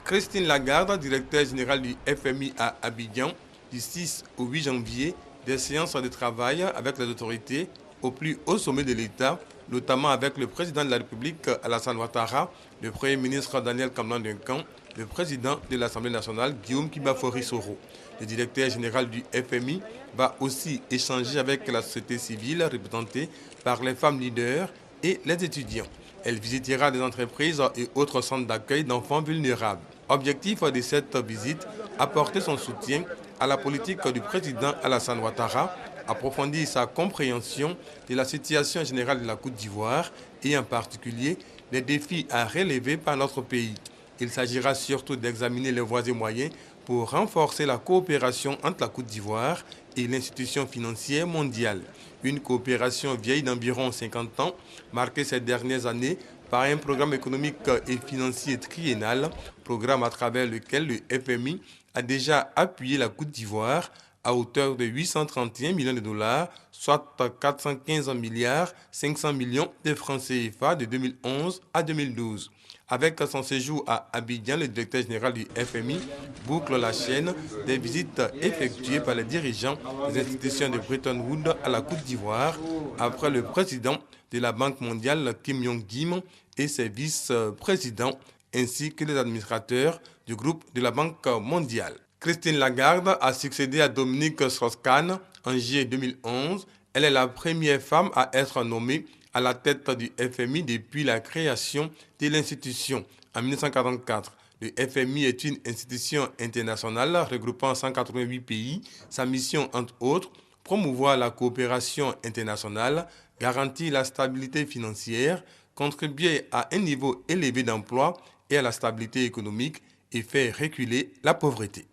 Christine Lagarde, directeur général du FMI à Abidjan, du 6 au 8 janvier, des séances de travail avec les autorités au plus haut sommet de l'État, notamment avec le président de la République Alassane Ouattara, le premier ministre Daniel Kamlan-Duncan, le président de l'Assemblée nationale Guillaume Kibafori-Soro. Le directeur général du FMI va aussi échanger avec la société civile représentée par les femmes leaders et les étudiants. Elle visitera des entreprises et autres centres d'accueil d'enfants vulnérables. Objectif de cette visite, apporter son soutien à la politique du président Alassane Ouattara, approfondir sa compréhension de la situation générale de la Côte d'Ivoire et en particulier les défis à relever par notre pays. Il s'agira surtout d'examiner les voies et moyens pour renforcer la coopération entre la Côte d'Ivoire et l'institution financière mondiale. Une coopération vieille d'environ 50 ans, marquée ces dernières années par un programme économique et financier triennal, programme à travers lequel le FMI a déjà appuyé la Côte d'Ivoire à hauteur de 831 millions de dollars, soit 415 milliards 500 millions de francs CFA de 2011 à 2012. Avec son séjour à Abidjan, le directeur général du FMI boucle la chaîne des visites effectuées par les dirigeants des institutions de Bretton Woods à la Côte d'Ivoire, après le président de la Banque mondiale Kim Yong-kim et ses vice-présidents, ainsi que les administrateurs du groupe de la Banque mondiale. Christine Lagarde a succédé à Dominique Strauss-Kahn en juillet 2011. Elle est la première femme à être nommée à la tête du FMI depuis la création de l'institution en 1944. Le FMI est une institution internationale regroupant 188 pays. Sa mission, entre autres, promouvoir la coopération internationale, garantir la stabilité financière, contribuer à un niveau élevé d'emploi et à la stabilité économique et faire reculer la pauvreté.